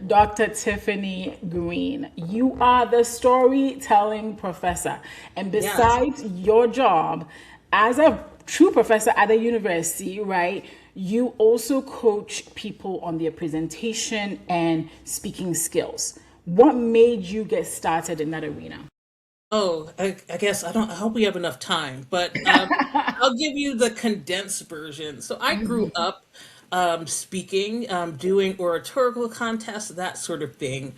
Dr. Tiffany Green. You are the storytelling professor. And Yes. besides your job as a true professor at the university, right, you also coach people on their presentation and speaking skills. What made you get started in that arena? Oh, I guess I hope we have enough time, but I'll give you the condensed version. So I grew up speaking, doing oratorical contests, that sort of thing.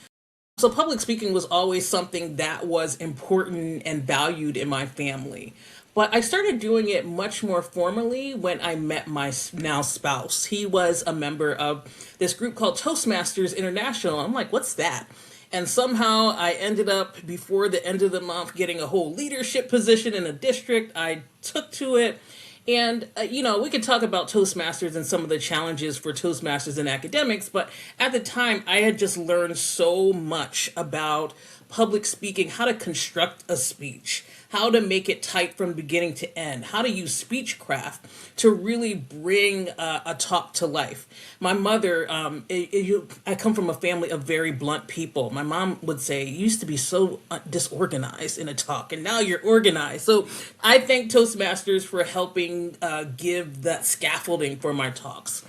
So public speaking was always something that was important and valued in my family. But I started doing it much more formally when I met my now spouse. He was a member of this group called Toastmasters International. I'm like, what's that? And somehow I ended up, before the end of the month, getting a whole leadership position in a district. I took to it. And, we could talk about Toastmasters and some of the challenges for Toastmasters and academics, but at the time, I had just learned so much about public speaking, how to construct a speech, how to make it tight from beginning to end, how to use speechcraft to really bring a talk to life. My mother, I come from a family of very blunt people. My mom would say, "You used to be so disorganized in a talk, and now you're organized." So I thank Toastmasters for helping give that scaffolding for my talks.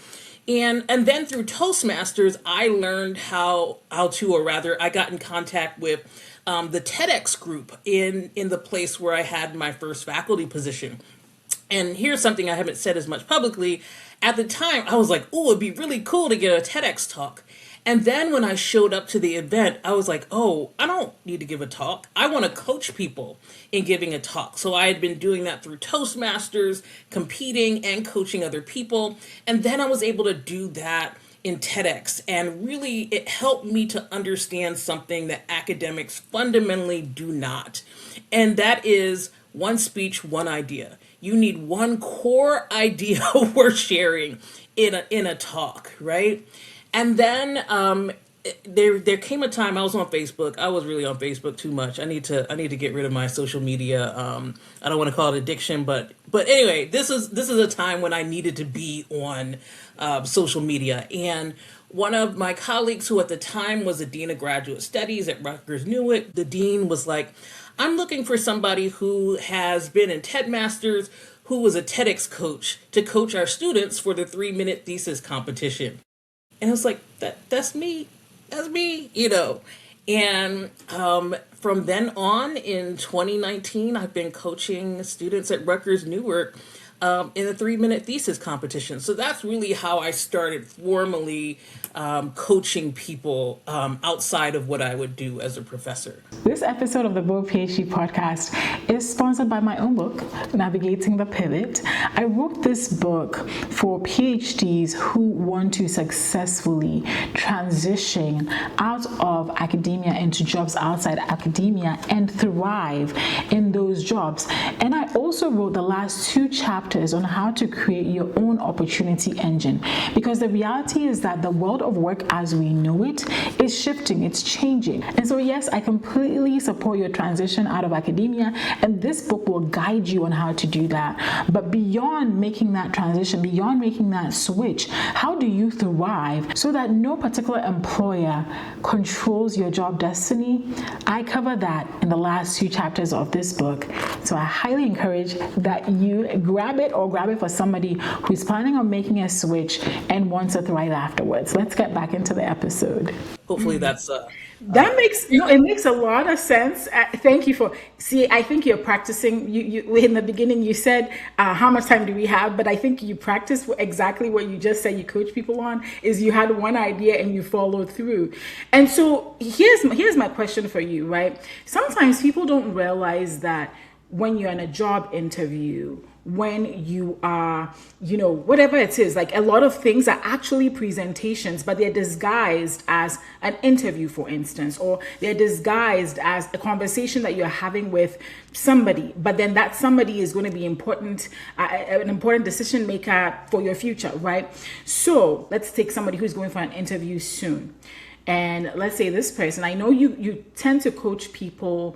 And then through Toastmasters, I learned how to, or rather, I got in contact with the TEDx group in the place where I had my first faculty position. And here's something I haven't said as much publicly. At the time, I was like, "Oh, it'd be really cool to get a TEDx talk." And then when I showed up to the event, I was like, "Oh, I don't need to give a talk. I want to coach people in giving a talk." So I had been doing that through Toastmasters, competing and coaching other people. And then I was able to do that in TEDx. And really, it helped me to understand something that academics fundamentally do not. And that is one speech, one idea. You need one core idea worth sharing in a talk, right? And then there came a time I was on Facebook. I was really on Facebook too much. I need to get rid of my social media. I don't want to call it addiction, but anyway, this is a time when I needed to be on social media. And one of my colleagues, who at the time was the dean of graduate studies at Rutgers, knew it. The dean was like, "I'm looking for somebody who has been in TED Masters, who was a TEDx coach, to coach our students for the 3-minute thesis competition." And I was like, that's me. That's me. And from then on in 2019, I've been coaching students at Rutgers Newark in a 3-minute thesis competition. So that's really how I started formally coaching people outside of what I would do as a professor. This episode of the Vogue PhD podcast is sponsored by my own book, Navigating the Pivot. I wrote this book for PhDs who want to successfully transition out of academia into jobs outside academia and thrive in those jobs. And I also wrote the last 2 chapters on how to create your own opportunity engine, because the reality is that the world of work as we know it is shifting, it's changing. And so yes, I completely support your transition out of academia, and this book will guide you on how to do that. But beyond making that transition, beyond making that switch, how do you thrive so that no particular employer controls your job destiny? I cover that in the last 2 chapters of this book. So I highly encourage that you grab it, or grab it for somebody who's planning on making a switch and wants to thrive afterwards. Let's get back into the episode. Hopefully that's That makes it makes a lot of sense. Thank you for I think you're practicing. You in the beginning you said how much time do we have, but I think you practice exactly what you just said. You coach people on is you had one idea and you followed through. And so here's my question for you. Right? Sometimes people don't realize that when you're in a job interview, when you are, whatever it is, like a lot of things are actually presentations, but they're disguised as an interview, for instance, or they're disguised as a conversation that you're having with somebody, but then that somebody is going to be important, an important decision maker for your future, right? So let's take somebody who's going for an interview soon. And let's say this person, I know you tend to coach people,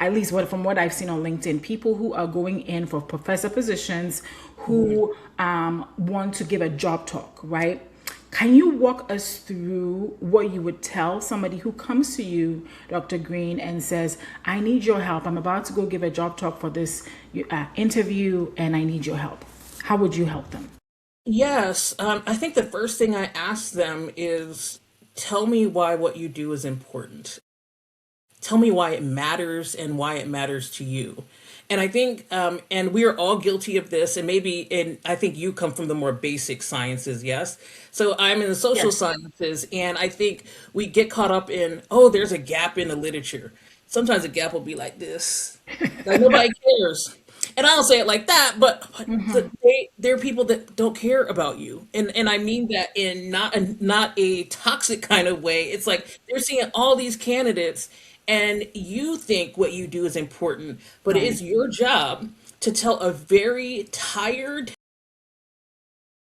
at least from what I've seen on LinkedIn, people who are going in for professor positions who want to give a job talk, right? Can you walk us through what you would tell somebody who comes to you, Dr. Green, and says, I need your help. I'm about to go give a job talk for this interview and I need your help. How would you help them? Yes, I think the first thing I ask them is tell me why what you do is important. Tell me why it matters and why it matters to you. And I think, and we are all guilty of this, and I think you come from the more basic sciences, yes? So I'm in the social Yes. sciences, and I think we get caught up in, oh, there's a gap in the literature. Sometimes a gap will be like this, like nobody cares. And I don't say it like that, but there are people that don't care about you, and I mean that in not a toxic kind of way. It's like they're seeing all these candidates, and you think what you do is important, but it Right. is your job to tell a very tired,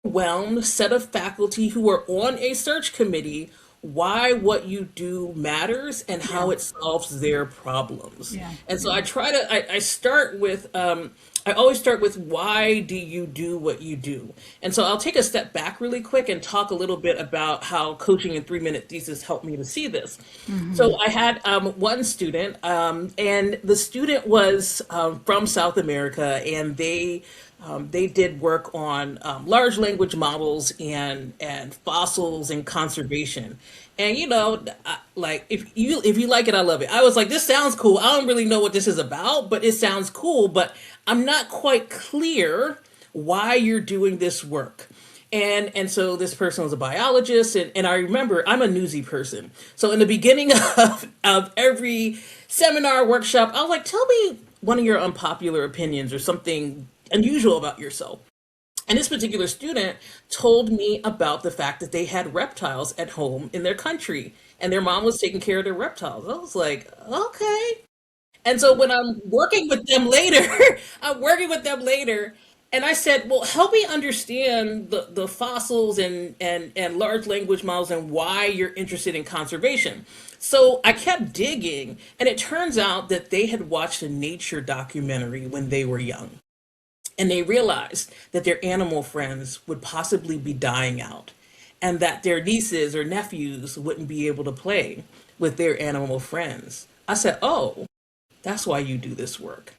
overwhelmed set of faculty who are on a search committee why what you do matters and Yeah. how it solves their problems. Yeah. And so I start with, I always start with why do you do what you do? And so I'll take a step back really quick and talk a little bit about how coaching in 3 minute thesis helped me to see this. So I had one student, and the student was from South America, and they did work on large language models and fossils and conservation. And like if you like it, I love it. I was like, this sounds cool. I don't really know what this is about, but it sounds cool. But I'm not quite clear why you're doing this work. And so this person was a biologist, and I remember I'm a newsy person. So in the beginning of every seminar workshop, I was like, tell me one of your unpopular opinions or something unusual about yourself. And this particular student told me about the fact that they had reptiles at home in their country, and their mom was taking care of their reptiles. I was like, okay. And so when I'm working with them later, I'm working with them later, and I said, well, help me understand the fossils and large language models and why you're interested in conservation. So I kept digging, and it turns out that they had watched a nature documentary when they were young. And they realized that their animal friends would possibly be dying out, and that their nieces or nephews wouldn't be able to play with their animal friends. I said, oh, that's why you do this work.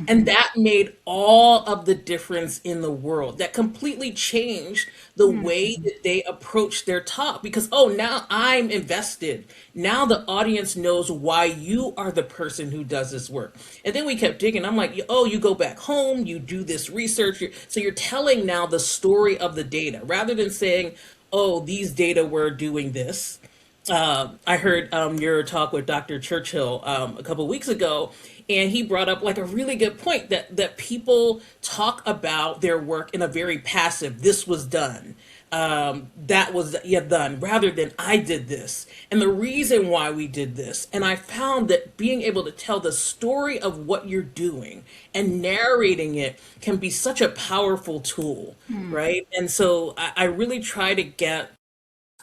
And that made all of the difference in the world. That completely changed the way that they approach their talk because, oh, now I'm invested. Now the audience knows why you are the person who does this work. And then we kept digging. I'm like, oh, you go back home, you do this research. So you're telling now the story of the data rather than saying, oh, these data were doing this. I heard your talk with Dr. Churchill a couple weeks ago, and he brought up like a really good point that people talk about their work in a very passive. This was done. That was yeah done rather than I did this and the reason why we did this. And I found that being able to tell the story of what you're doing and narrating it can be such a powerful tool, right? And so I really try to get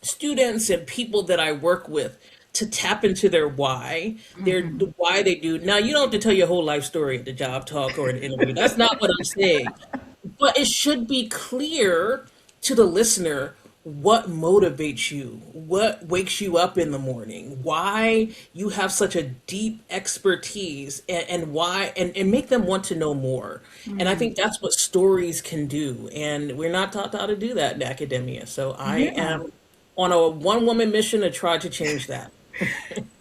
students and people that I work with to tap into their why, the why they do. Now, you don't have to tell your whole life story at the job talk or an interview. That's not what I'm saying. But it should be clear to the listener what motivates you, what wakes you up in the morning, why you have such a deep expertise, and why, and make them want to know more. And I think that's what stories can do. And we're not taught how to do that in academia. So I Yeah. am on a one woman mission to try to change that.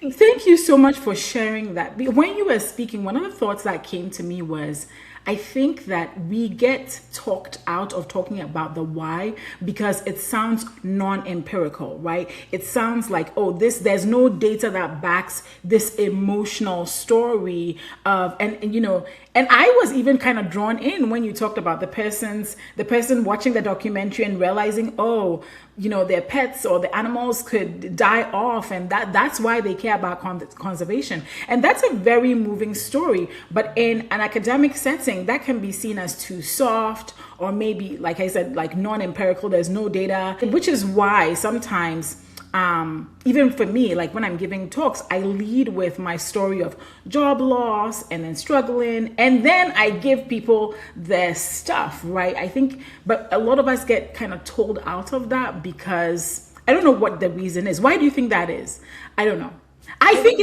Thank you so much for sharing that. When you were speaking, one of the thoughts that came to me was I think that we get talked out of talking about the why because it sounds non-empirical, right? It sounds like, oh, there's no data that backs this emotional story of, and you know, and I was even kind of drawn in when you talked about the person watching the documentary and realizing, oh, you know, their pets or the animals could die off, and that's why they care about conservation. And that's a very moving story. But in an academic setting, that can be seen as too soft, or maybe, like I said, like non-empirical. There's no data, which is why sometimes even for me, like when I'm giving talks, I lead with my story of job loss and then struggling, and then I give people their stuff, right? I think, but a lot of us get kind of told out of that because I don't know what the reason is. Why do you think that is? I don't know. I think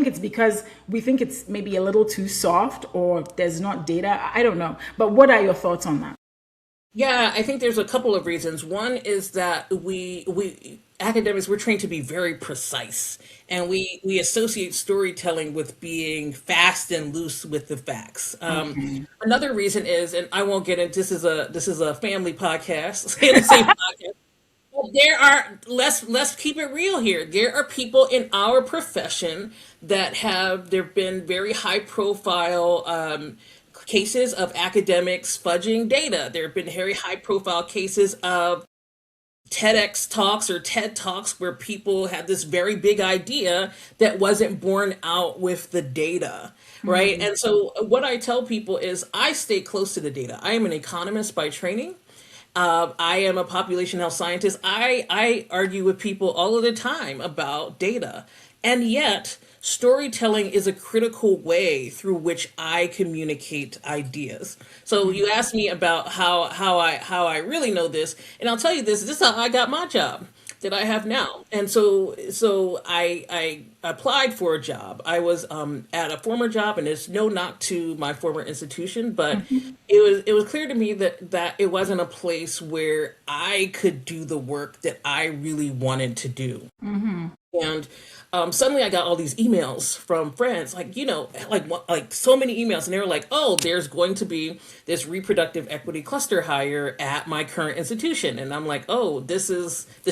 it's because we think it's maybe a little too soft or there's not data. I don't know. But what are your thoughts on that? Yeah, I think there's a couple of reasons. One is that we academics, we're trained to be very precise, and we associate storytelling with being fast and loose with the facts. Another reason is, and I won't get into, this is a family podcast, the same podcast. But there are, let's keep it real here. There are people in our profession that have, there have been very high profile cases of academics fudging data. There have been very high profile cases of TEDx talks or TED talks where people had this very big idea that wasn't borne out with the data, right? And so what I tell people is I stay close to the data. I am an economist by training. I am a population health scientist. I argue with people all of the time about data. And yet, storytelling is a critical way through which I communicate ideas. So you asked me about how I really know this, and I'll tell you this. This is how I got my job that I have now. And so I applied for a job. I was at a former job, and it's no knock to my former institution, but it was clear to me that it wasn't a place where I could do the work that I really wanted to do. And suddenly I got all these emails from friends, like, like so many emails. And they were like, oh, there's going to be this reproductive equity cluster hire at my current institution. And I'm like, oh, this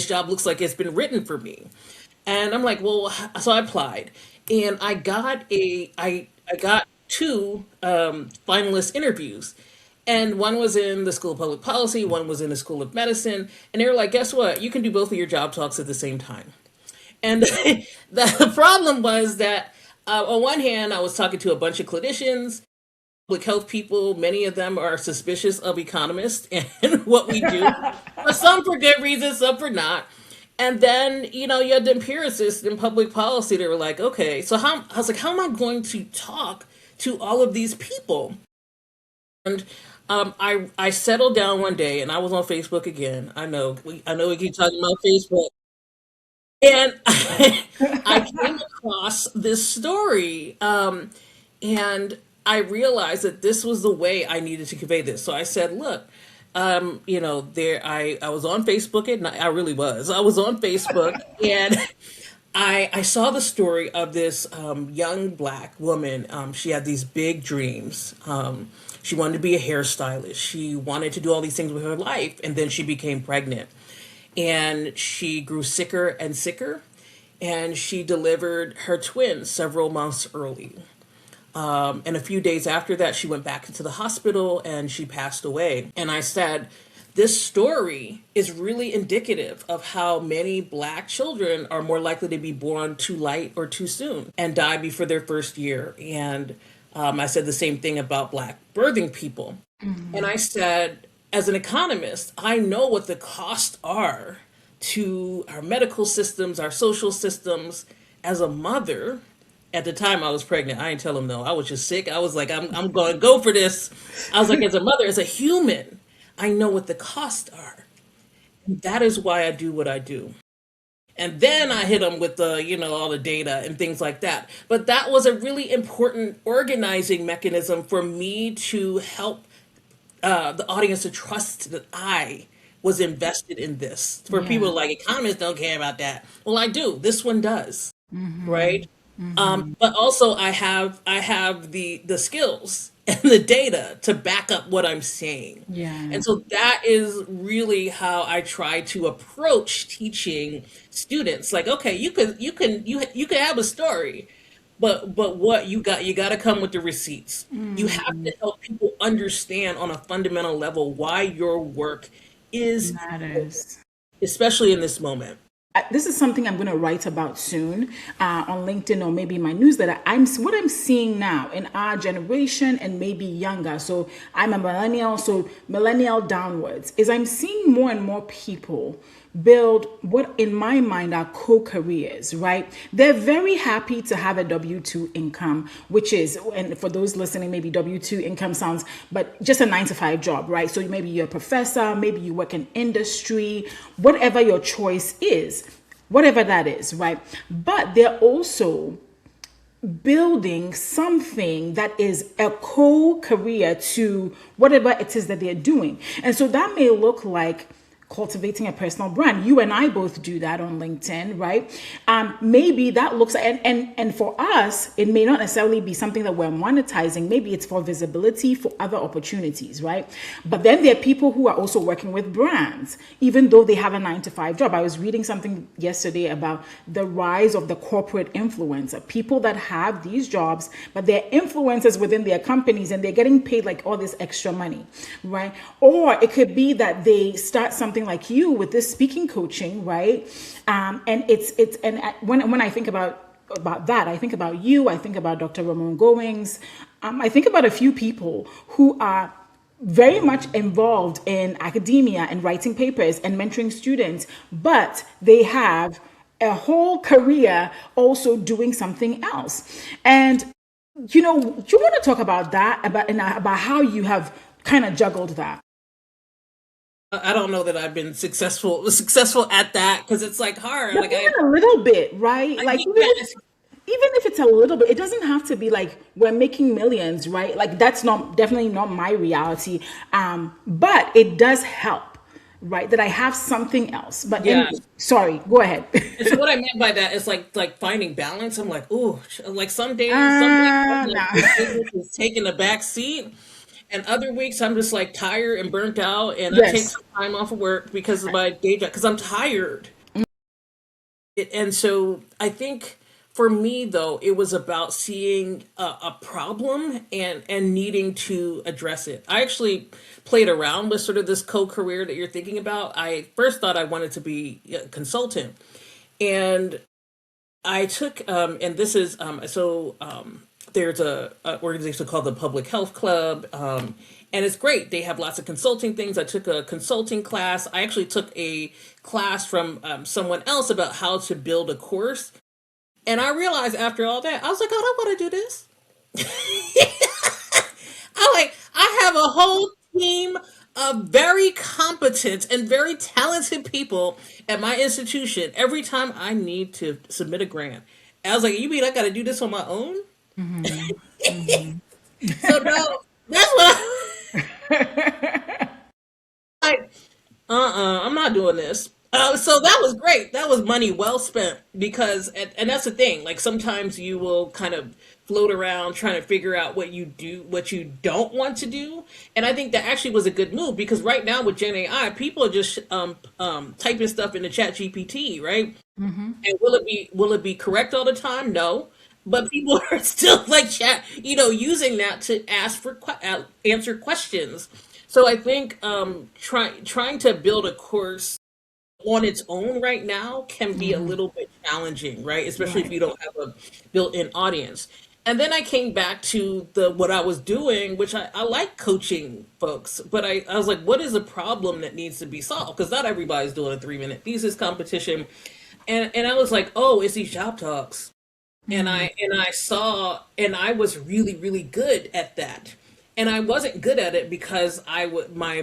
job looks like it's been written for me. And I'm like, well, so I applied and I got two finalist interviews. And one was in the School of Public Policy, one was in the School of Medicine. And they were like, guess what? You can do both of your job talks at the same time. And the problem was that on one hand, I was talking to a bunch of clinicians, public health people. Many of them are suspicious of economists and what we do, but some for good reasons, some for not. And then, you had the empiricists in public policy. They were like, okay, so I was like, how am I going to talk to all of these people? And I settled down one day, and I was on Facebook again. I know we keep talking about Facebook. And I came across this story, and I realized that this was the way I needed to convey this. So I said, look, I was on Facebook at night. I really was. I was on Facebook, and I saw the story of this young Black woman. She had these big dreams. She wanted to be a hairstylist. She wanted to do all these things with her life, and then she became pregnant. And she grew sicker and sicker, and she delivered her twins several months early. And a few days after that, she went back into the hospital and she passed away. And I said, this story is really indicative of how many Black children are more likely to be born too light or too soon and die before their first year. And I said the same thing about Black birthing people. And I said, as an economist, I know what the costs are to our medical systems, our social systems. As a mother, at the time I was pregnant, I didn't tell him no. I was just sick. I was like, I'm going to go for this. I was like, as a mother, as a human, I know what the costs are. And that is why I do what I do. And then I hit them with all the data and things like that. But that was a really important organizing mechanism for me to help the audience to trust that I was invested in this. For people like economists don't care about that. Well, I do. This one does, right? But also I have the skills and the data to back up what I'm saying. Yeah. And so that is really how I try to approach teaching students. Like, okay, you can have a story, but what you got to come with the receipts. You have to help people understand on a fundamental level why your work is, Matters. especially in this moment. This is something I'm going to write about soon on LinkedIn or maybe my newsletter. What I'm seeing now in our generation and maybe younger. So I'm a millennial, so millennial downwards, is I'm seeing more and more people build what in my mind are co-careers, right? They're very happy to have a W-2 income, which is, and for those listening, maybe W-2 income sounds, but just a 9 to 5 job, right? So maybe you're a professor, maybe you work in industry, whatever your choice is, whatever that is, right? But they're also building something that is a co-career to whatever it is that they're doing. And so that may look like cultivating a personal brand. You and I both do that on LinkedIn, right? Maybe that looks, and for us, it may not necessarily be something that we're monetizing. Maybe it's for visibility, for other opportunities, right? But then there are people who are also working with brands, even though they have a 9 to 5 job. I was reading something yesterday about the rise of the corporate influencer, people that have these jobs, but they're influencers within their companies and they're getting paid like all this extra money, right? Or it could be that they start something like you with this speaking coaching, right? And when I think about that, I think about you, I think about Dr. Ramon Goings, I think about a few people who are very much involved in academia and writing papers and mentoring students, but they have a whole career also doing something else. And you want to talk about that, about how you have kind of juggled that. I don't know that I've been successful at that because it's like hard. But Like even a little bit, right? I Like think that even if it's a little bit, it doesn't have to be like we're making millions, right? Like that's definitely not my reality. But it does help, right? That I have something else. But yeah. anyway, sorry, go ahead. And so what I meant by that is like finding balance. I'm like, ooh, like some days I'm like Nah. this business is taking a back seat. And other weeks I'm just like tired and burnt out, and I take Yes. some time off of work because of my day job because I'm tired. And so I think for me though, it was about seeing a problem and needing to address it. I actually played around with sort of this co-career that you're thinking about. I first thought I wanted to be a consultant, and I took and this is there's a organization called the Public Health Club, and it's great. They have lots of consulting things. I took a consulting class. I actually took a class from someone else about how to build a course, and I realized after all that, I was like, I don't want to do this. I have a whole team of very competent and very talented people at my institution. Every time I need to submit a grant, I was like, you mean I got to do this on my own? So no, that's what like. I'm not doing this. So that was great. That was money well spent because, and that's the thing. Like sometimes you will kind of float around trying to figure out what you do, what you don't want to do. And I think that actually was a good move because right now with Gen AI, people are just typing stuff into Chat GPT, right? And will it be correct all the time? No. But people are still like using that to ask for answer questions. So I think trying to build a course on its own right now can be a little bit challenging, right? Especially if Right. you don't have a built-in audience. And then I came back to the what I was doing, which I like coaching folks, but I was like, what is the problem that needs to be solved? Because not everybody's doing a 3-minute thesis competition. And I was like, oh, it's these job talks. And I saw and I was really, really good at that. And I wasn't good at it because my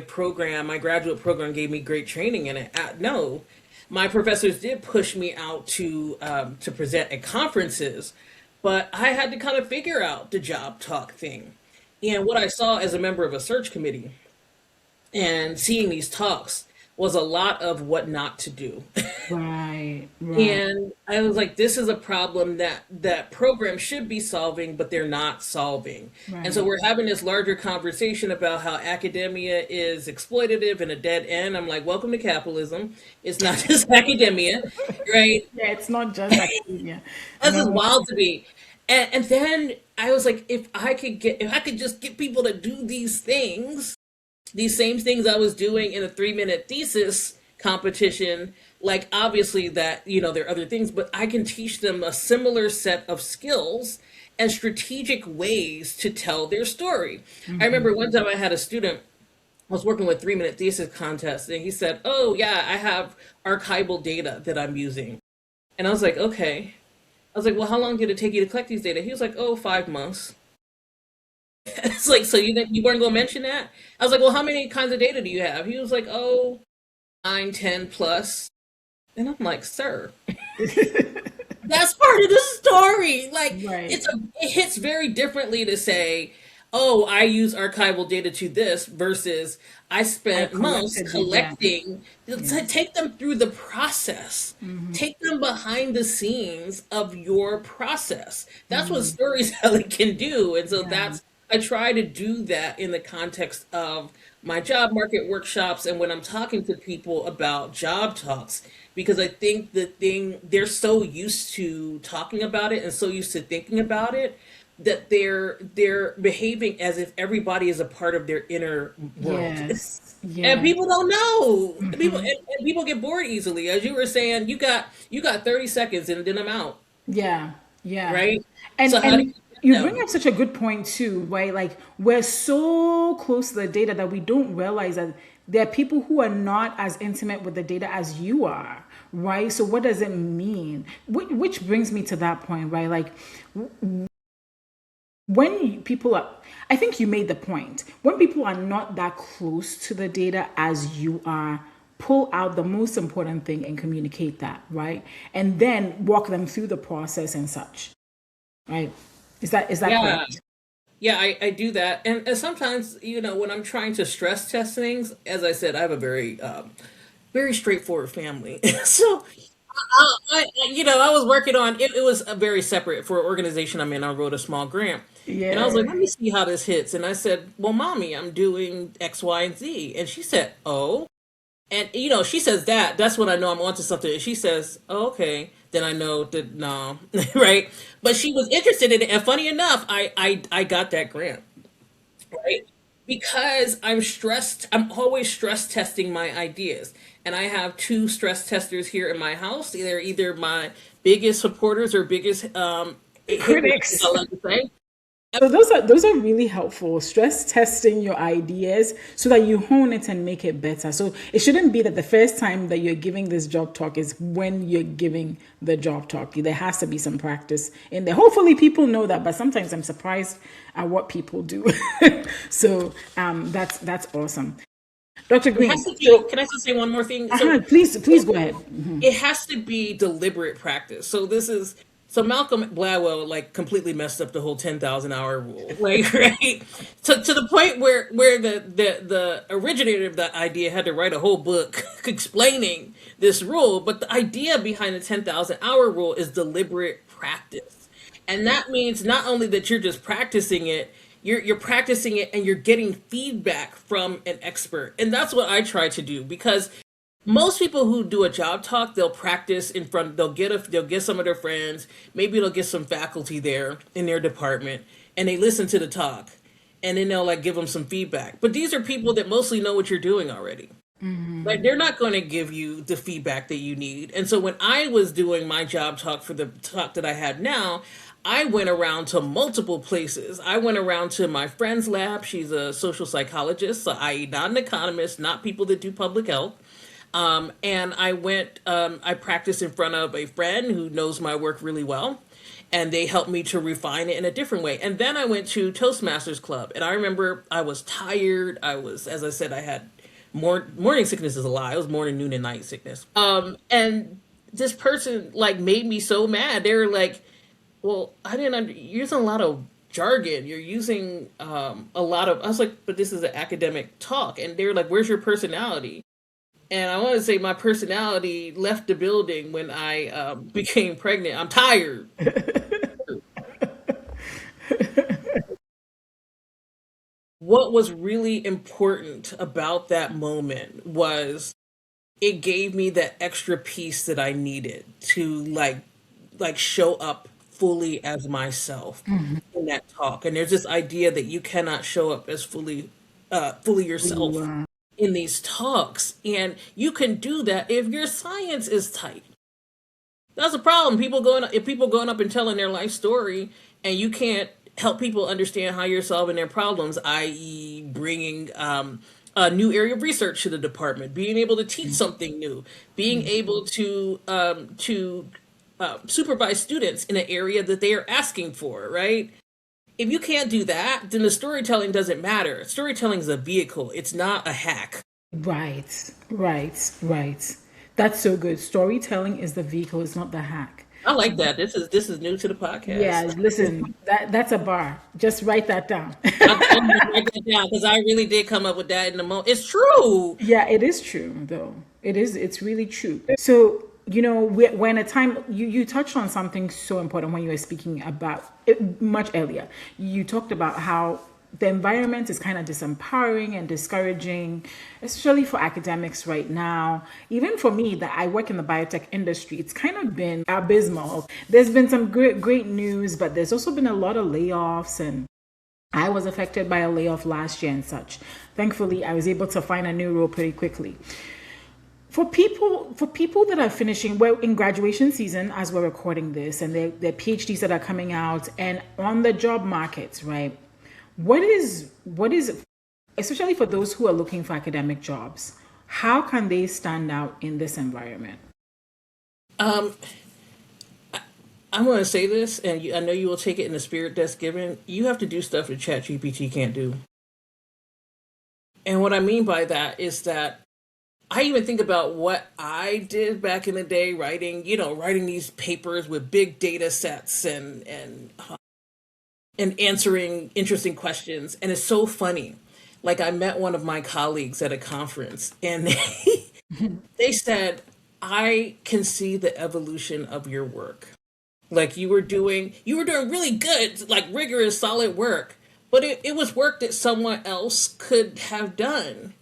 graduate program gave me great training in it. No, my professors did push me out to present at conferences, but I had to kind of figure out the job talk thing. And what I saw as a member of a search committee and seeing these talks was a lot of what not to do. Right. Right. And I was like, this is a problem that programs should be solving, but they're not solving. And so Right. we're having this larger conversation about how academia is exploitative and a dead end. I'm like, welcome to capitalism. It's not just academia, right? Yeah, it's not just academia. This is No. wild to me. And then I was like, if I could just get people to do these same things I was doing in a 3-minute thesis competition, like obviously that, there are other things, but I can teach them a similar set of skills and strategic ways to tell their story. I remember one time I had a student I was working with 3 minute thesis contest, and he said, "Oh yeah, I have archival data that I'm using." And I was like, "Okay." I was like, "Well, how long did it take you to collect these data?" He was like, "Oh, 5 months." It's like, so you weren't gonna mention that? I was like, "Well, how many kinds of data do you have?" He was like, "Oh, 9, 10 plus." And I'm like, "Sir, that's part of the story." Like Right. it hits very differently to say, "Oh, I use archival data to this," versus I I spent months collected the, yeah. collecting to Yeah. take them through the process. Take them behind the scenes of your process. That's what Mm-hmm. storytelling can do. And so Yeah. that's I try to do that in the context of my job market workshops and when I'm talking to people about job talks, because I think the thing they're so used to talking about it and so used to thinking about it that they're behaving as if everybody is a part of their inner world. Yes. And Yeah. people don't know. People Hmm. and people get bored easily. As you were saying, you got 30 seconds and then I'm out, Yeah. Yeah. right? And So how do and you get you bring them? up such a good point too, right? Like we're so close to the data that we don't realize that there are people who are not as intimate with the data as you are, right? So what does it mean? Which brings me to that point, right? Like when people are, I think you made the point, when people are not that close to the data as you are, pull out the most important thing and communicate that, right? And then walk them through the process and such, right? Is that Yeah. correct? Yeah, I do that. And sometimes, when I'm trying to stress test things, as I said, I have a very straightforward family. So I was working on it. It was a very separate for an organization I'm in. I wrote a small grant, and I was Yeah. like, "Let me see how this hits." And I said, "Well, mommy, I'm doing X, Y, and Z." And she said, "Oh." And she says that. That's when I know I'm onto something. And she says, oh, "Okay." Then I know that no, right? But she was interested in it, and funny enough, I got that grant, right? Because I'm stressed. I'm always stress testing my ideas, and I have two stress testers here in my house. They're either my biggest supporters or biggest haters, as Critics. I like to say. So those are really helpful. Stress testing your ideas so that you hone it and make it better. So it shouldn't be that the first time that you're giving this job talk is when you're giving the job talk. There has to be some practice in there. Hopefully people know that, but sometimes I'm surprised at what people do. So that's awesome. Dr. It has Green. to be. So Can I just say one more thing? So please go ahead. it has to be deliberate practice. So Malcolm Gladwell like completely messed up the whole 10,000 hour rule, like right to the point where the originator of that idea had to write a whole book explaining this rule. But the idea behind the 10,000 hour rule is deliberate practice, and that means not only that you're just practicing it. You're practicing it and you're getting feedback from an expert. And that's what I try to do because most people who do a job talk, they'll practice in front. They'll get some of their friends. Maybe they'll get some faculty there in their department, and they listen to the talk, and then they'll like give them some feedback. But these are people that mostly know what you're doing already. Like they're not going to give you the feedback that you need. And so when I was doing my job talk for the talk that I had now, I went around to multiple places. I went around to my friend's lab. She's a social psychologist, so i.e., not an economist, not people that do public health. And I practiced in front of a friend who knows my work really well. And they helped me to refine it in a different way. And then I went to Toastmasters Club. And I remember I was tired. As I said, I had morning sickness is a lie. It was morning, noon, and night sickness. And this person like made me so mad. They were like, well, you're using a lot of jargon. You're using a lot of, I was like, but this is an academic talk. And they were like, where's your personality? And I want to say my personality left the building when I became pregnant. I'm tired. What was really important about that moment was it gave me that extra piece that I needed to like show up fully as myself in that talk. And there's this idea that you cannot show up as fully You yourself in these talks, and you can do that if your science is tight. That's a problem. People going up and telling their life story, and you can't help people understand how you're solving their problems, i.e., bringing a new area of research to the department, being able to teach something new, being able to supervise students in an area that they are asking for, right? If you can't do that, then the storytelling doesn't matter. Storytelling is a vehicle, it's not a hack. Right, right. That's so good. Storytelling is the vehicle, it's not the hack. I like that. This is new to the Yeah, podcast. listen, that's a bar. Just write that down. I'm gonna write that down because I really did come up with that in the moment. It's true. Yeah, it is true, though. It's really true. So, when a time you touched on something so important when you were speaking about it much earlier. You talked about how the environment is kind of disempowering and discouraging, especially for academics right now. Even for me, that I work in the biotech industry, it's kind of been abysmal. There's been some great news, but there's also been a lot of layoffs, and I was affected by a layoff last year and such. Thankfully, I was able to find a new role pretty quickly. For people that are finishing well in graduation season as we're recording this, and their PhDs that are coming out and on the job markets, right? What is especially for those who are looking for academic jobs, how can they stand out in this environment? Um, I'm going to say this, and I know you will take it in the spirit that's given. You have to do stuff that ChatGPT can't do. And what I mean by that is that I even think about what I did back in the day, writing these papers with big data sets and answering interesting questions. And it's so funny. Like I met one of my colleagues at a conference, and they said, "I can see the evolution of your work. Like you were doing really good, like rigorous, solid work, but it was work that someone else could have done."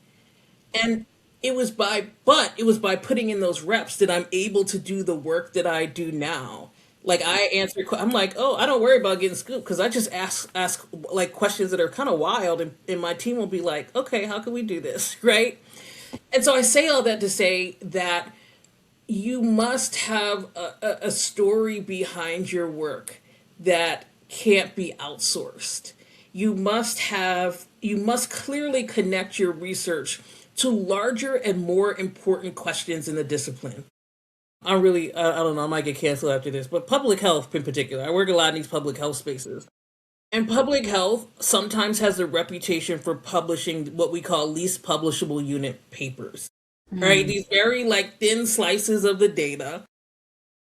And it was by putting in those reps that I'm able to do the work that I do now. Like I'm like, oh, I don't worry about getting scooped because I just ask like questions that are kind of wild, and my team will be like, okay, how can we do this, right? And so I say all that to say that you must have a story behind your work that can't be outsourced. You must clearly connect your research to larger and more important questions in the discipline. I don't know, I might get canceled after this, but public health in particular. I work a lot in these public health spaces. And public health sometimes has a reputation for publishing what we call least publishable unit papers. Right? These very like thin slices of the data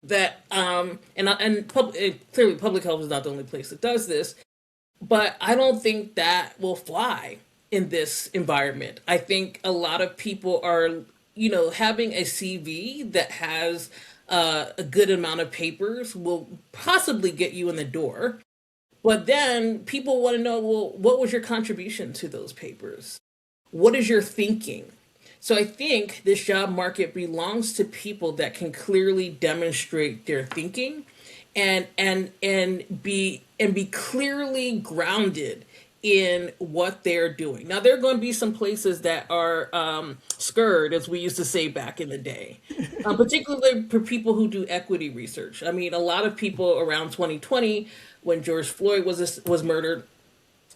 that clearly public health is not the only place that does this, but I don't think that will fly in this environment. I think a lot of people are, having a CV that has a good amount of papers will possibly get you in the door. But then people want to know, well, what was your contribution to those papers? What is your thinking? So I think this job market belongs to people that can clearly demonstrate their thinking and be clearly grounded in what they're doing. Now there are going to be some places that are scared, as we used to say back in the day, particularly for people who do equity research. I mean, a lot of people around 2020, when George Floyd was murdered,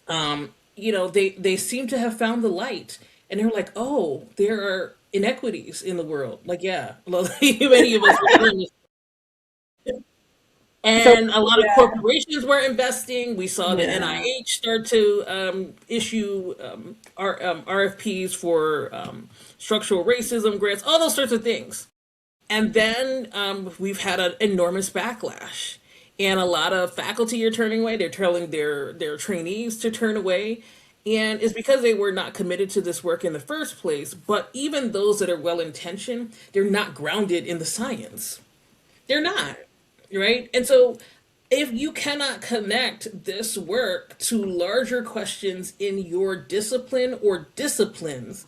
they seem to have found the light, and they're like, oh, there are inequities in the world. Like, yeah, many of us were doing this. So And a lot of yeah, corporations were investing. We saw the yeah. NIH start to issue RFPs for structural racism grants, all those sorts of things. And then we've had an enormous backlash. And a lot of faculty are turning away. They're telling their trainees to turn away. And it's because they were not committed to this work in the first place. But even those that are well intentioned, they're not grounded in the science. They're not, right? And so if you cannot connect this work to larger questions in your discipline or disciplines,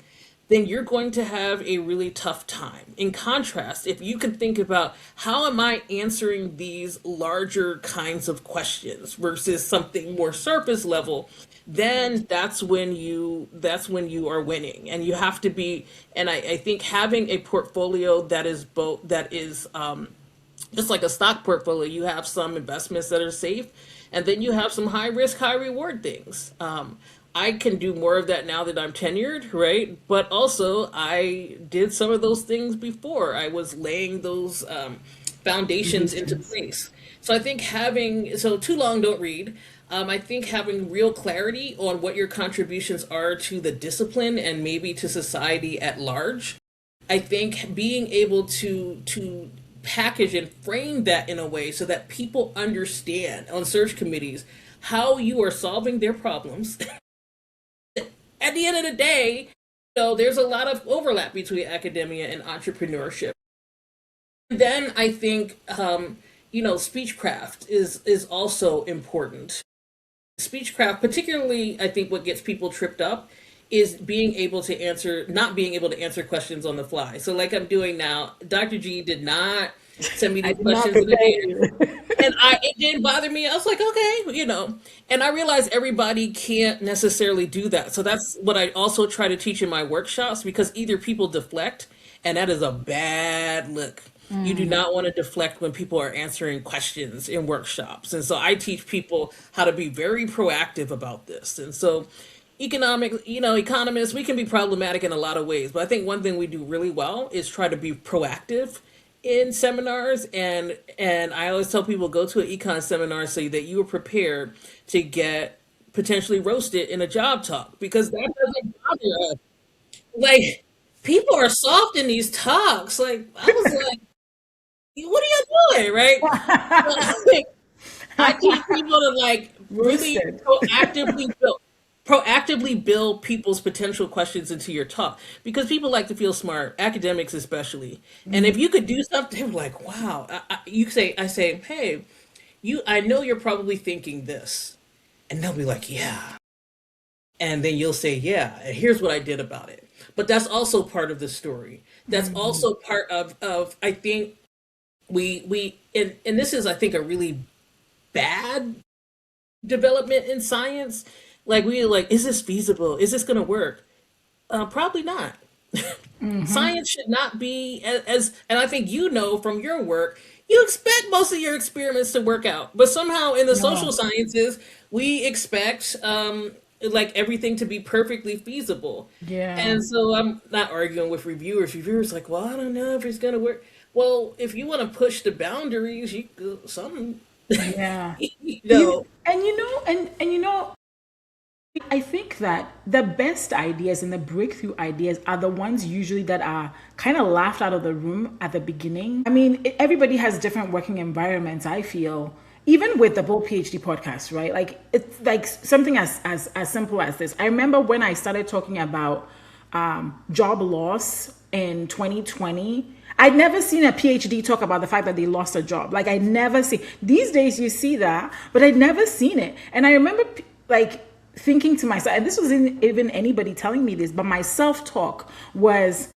then you're going to have a really tough time. In contrast, if you can think about how am I answering these larger kinds of questions versus something more surface level, then that's when you are winning. And you have to be, and I think having a portfolio that is both that is just like a stock portfolio, you have some investments that are safe, and then you have some high risk, high reward things. I can do more of that now that I'm tenured, right? But also, I did some of those things before. I was laying those foundations into Foundations. place. So I think too long don't read. I think having real clarity on what your contributions are to the discipline and maybe to society at large. I think being able to package and frame that in a way so that people understand on search committees how you are solving their problems. At the end of the day, there's a lot of overlap between academia and entrepreneurship. And then I think speechcraft is also important. Speechcraft, particularly, I think what gets people tripped up is not being able to answer questions on the fly. So, like I'm doing now, Dr. G did not send me I these did not questions in prepare advance, you. and it didn't bother me. I was like, okay. And I realized everybody can't necessarily do that. So that's what I also try to teach in my workshops, because either people deflect, and that is a bad look. You do not want to deflect when people are answering questions in workshops. And so I teach people how to be very proactive about this. And so economists, we can be problematic in a lot of ways, but I think one thing we do really well is try to be proactive in seminars. And I always tell people, go to an econ seminar so that you are prepared to get potentially roasted in a job talk, because that doesn't bother us. Like, people are soft in these talks. Like, I was like, what are you doing, right? Like, I teach people to like really Roasted. proactively build people's potential questions into your talk, because people like to feel smart, academics especially. And if you could do something, they're like, wow. I say, hey, I know you're probably thinking this, and they'll be like, yeah. And then you'll say, yeah, and here's what I did about it. But that's also part of the story. That's also part of I think and this is, I think, a really bad development in science. Like, is this feasible? Is this going to work? Probably not. Science should not be and I think from your work, you expect most of your experiments to work out, but somehow in the No. social sciences, we expect like everything to be perfectly feasible. Yeah. And so I'm not arguing with reviewers. Reviewers like, well, I don't know if it's gonna work. Well, if you want to push the boundaries, some, Yeah. you know. And I think that the best ideas and the breakthrough ideas are the ones usually that are kind of laughed out of the room at the beginning. I mean, everybody has different working environments, I feel. Even with the Bold PhD podcast, right? Like, it's like something as simple as this. I remember when I started talking about job loss in 2020. I'd never seen a PhD talk about the fact that they lost a job. Like, I never see. These days you see that, but I'd never seen it. And I remember like thinking to myself, and this wasn't even anybody telling me this, but my self-talk was,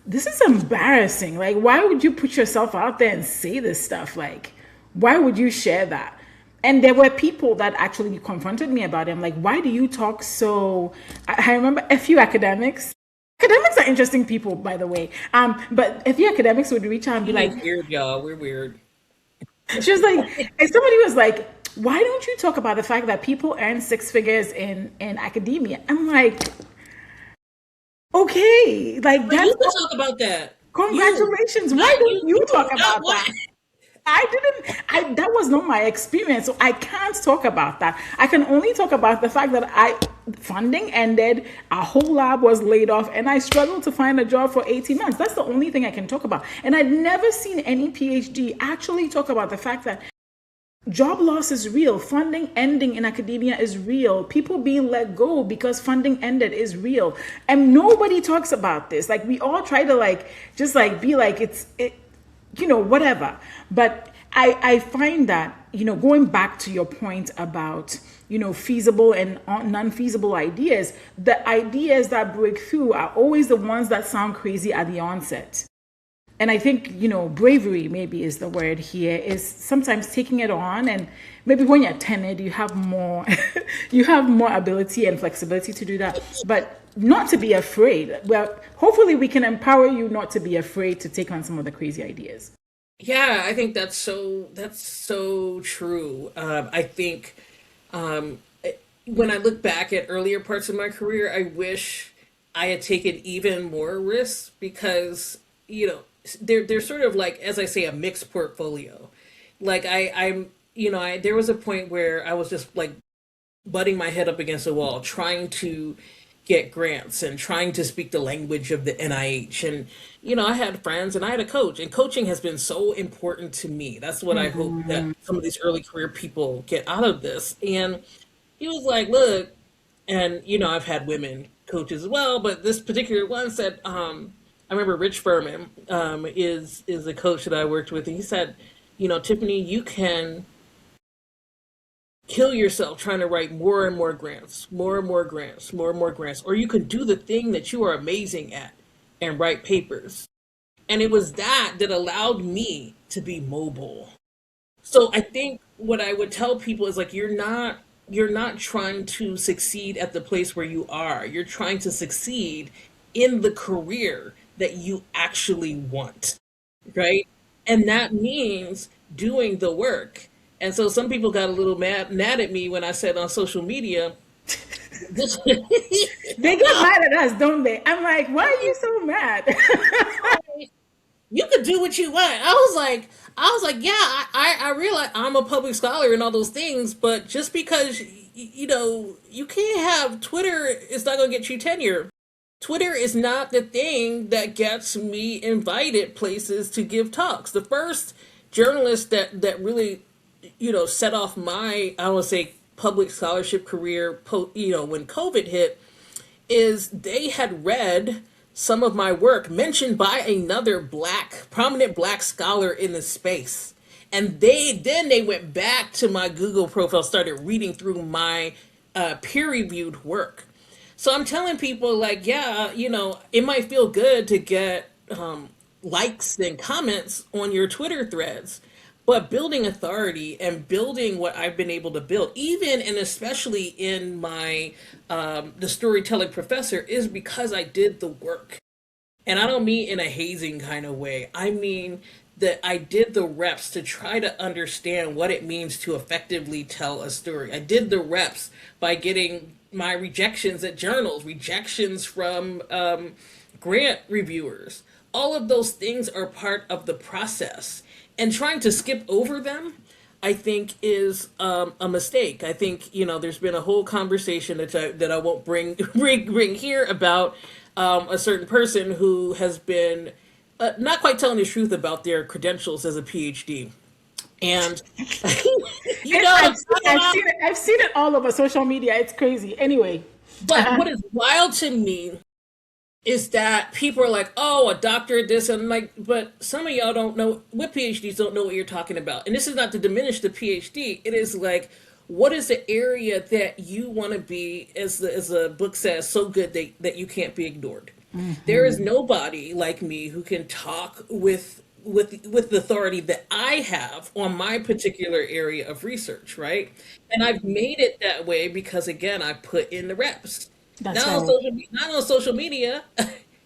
this is embarrassing. Like, why would you put yourself out there and say this stuff? Like, why would you share that? And there were people that actually confronted me about it. I'm like, why do you talk so? I remember a few academics. Academics are interesting people, by the way. But a few academics would reach out and be We're like, weird, y'all. We're weird. she was like, and somebody was like, why don't you talk about the fact that people earn six figures in academia? I'm like, okay, like But you that's can talk about that. You, congratulations. Why not don't you. you talk Not about what? that? That was not my experience. So I can't talk about that. I can only talk about the fact that funding ended, a whole lab was laid off, and I struggled to find a job for 18 months. That's the only thing I can talk about. And I'd never seen any PhD actually talk about the fact that job loss is real. Funding ending in academia is real. People being let go because funding ended is real. And nobody talks about this. Like, we all try to just be like whatever. But I find that, going back to your point about, feasible and non-feasible ideas, the ideas that break through are always the ones that sound crazy at the onset. And I think, bravery maybe is the word here, is sometimes taking it on. And maybe when you're tenured, you have more, you have more ability and flexibility to do that, but not to be afraid. Well, hopefully we can empower you not to be afraid to take on some of the crazy ideas. Yeah, I think that's so true. I think when I look back at earlier parts of my career, I wish I had taken even more risks because, they're sort of like, as I say, a mixed portfolio. Like there was a point where I was just like butting my head up against the wall, trying to get grants and trying to speak the language of the NIH. And, I had friends and I had a coach, and coaching has been so important to me. That's what I hope that some of these early career people get out of this. And he was like, look, and, I've had women coaches as well, but this particular one said, I remember Rich Furman is a coach that I worked with, and he said, Tiffany, you can kill yourself trying to write more and more grants, more and more grants, more and more grants, or you can do the thing that you are amazing at and write papers. And it was that allowed me to be mobile. So I think what I would tell people is like you're not trying to succeed at the place where you are. You're trying to succeed in the career that you actually want, right? And that means doing the work. And so some people got a little mad at me when I said on social media, this, They get mad at us, don't they? I'm like, why are you so mad? you could do what you want. I was like, yeah, I realize I'm a public scholar and all those things, but just because you can't have Twitter is not going to get you tenure. Twitter is not the thing that gets me invited places to give talks. The first journalist that really set off my, I want to say, public scholarship career when COVID hit, is they had read some of my work mentioned by another prominent black scholar in the space. And they went back to my Google profile, started reading through my peer reviewed work. So I'm telling people, like, yeah, it might feel good to get likes and comments on your Twitter threads, but building authority and building what I've been able to build, even and especially in my the storytelling professor, is because I did the work. And I don't mean in a hazing kind of way. I mean that I did the reps to try to understand what it means to effectively tell a story. I did the reps by getting my rejections at journals, rejections from grant reviewers. All of those things are part of the process. And trying to skip over them, I think, is a mistake. I think there's been a whole conversation that I won't bring here about a certain person who has been not quite telling the truth about their credentials as a PhD. And you know what I'm talking about? I've seen it all over social media. It's crazy. Anyway, But what is wild to me is that people are like, oh, a doctorate, this, and I'm like, but some of y'all don't know, with PhDs don't know what you're talking about. And this is not to diminish the PhD. It is like, what is the area that you want to be, as the book says, so good that you can't be ignored? There is nobody like me who can talk with the authority that I have on my particular area of research, right? And I've made it that way because again, I put in the reps. that's right. Not on social media.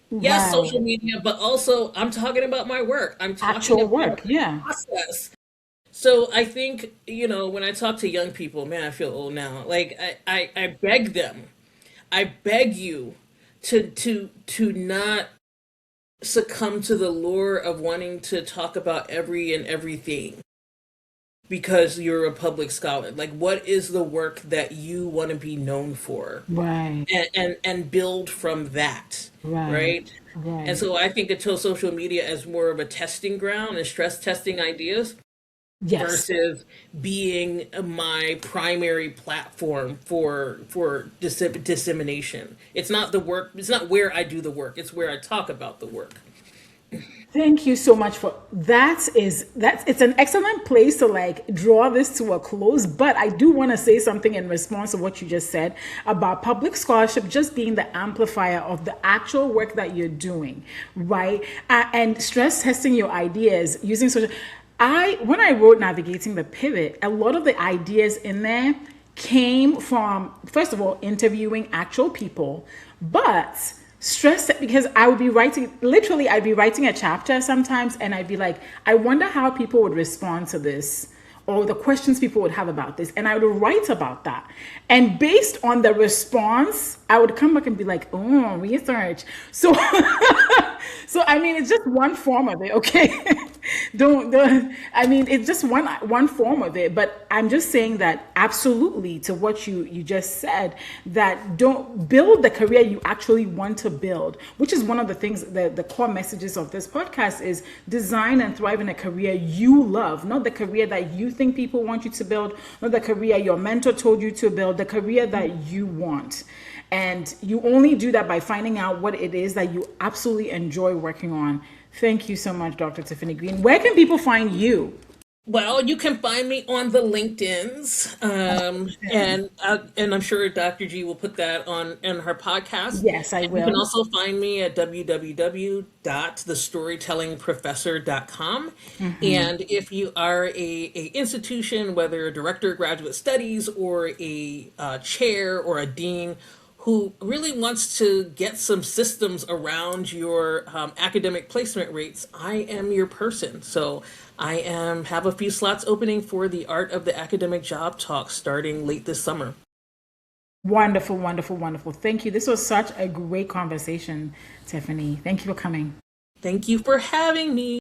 Yes, Right. social media, but also I'm talking about my work. I'm talking Actual about work. Yeah. process. So I think, when I talk to young people, man, I feel old now. Like I beg them, I beg you to not succumb to the lure of wanting to talk about every and everything because you're a public scholar. Like, what is the work that you want to be known for? Right. And build from that, Right. right? And Right. so I think until social media as more of a testing ground and stress testing ideas Yes. versus being my primary platform for dissemination. It's not the work. It's not where I do the work. It's where I talk about the work. Thank you so much for that's it's an excellent place to like draw this to a close, but I do want to say something in response to what you just said about public scholarship just being the amplifier of the actual work that you're doing, right? And stress testing your ideas using social. When I wrote Navigating the Pivot, a lot of the ideas in there came from, first of all, interviewing actual people, but stress because I would be writing, I'd be writing a chapter sometimes, and I'd be like, I wonder how people would respond to this, or the questions people would have about this, and I would write about that. And based on the response, I would come back and be like, oh, research. So, so I mean, it's just one form of it, okay? don't. I mean, it's just one form of it. But I'm just saying that absolutely to what you just said, that don't build the career you actually want to build, which is one of the things that the core messages of this podcast is: design and thrive in a career you love, not the career that you think people want you to build, not the career your mentor told you to build, the career that you want. And you only do that by finding out what it is that you absolutely enjoy working on. Thank you so much, Dr. Tiffany Green. Where can people find you? Well, you can find me on the LinkedIns, and I'm sure Dr. G will put that on in her podcast. Yes, I And you can will. also find me at www.thestorytellingprofessor.com. And if you are a institution, whether a director of graduate studies or a chair or a dean, who really wants to get some systems around your academic placement rates, I am your person. So I have a few slots opening for the Art of the Academic Job Talk starting late this summer. Wonderful, wonderful, wonderful. Thank you. This was such a great conversation, Tiffany. Thank you for coming. Thank you for having me.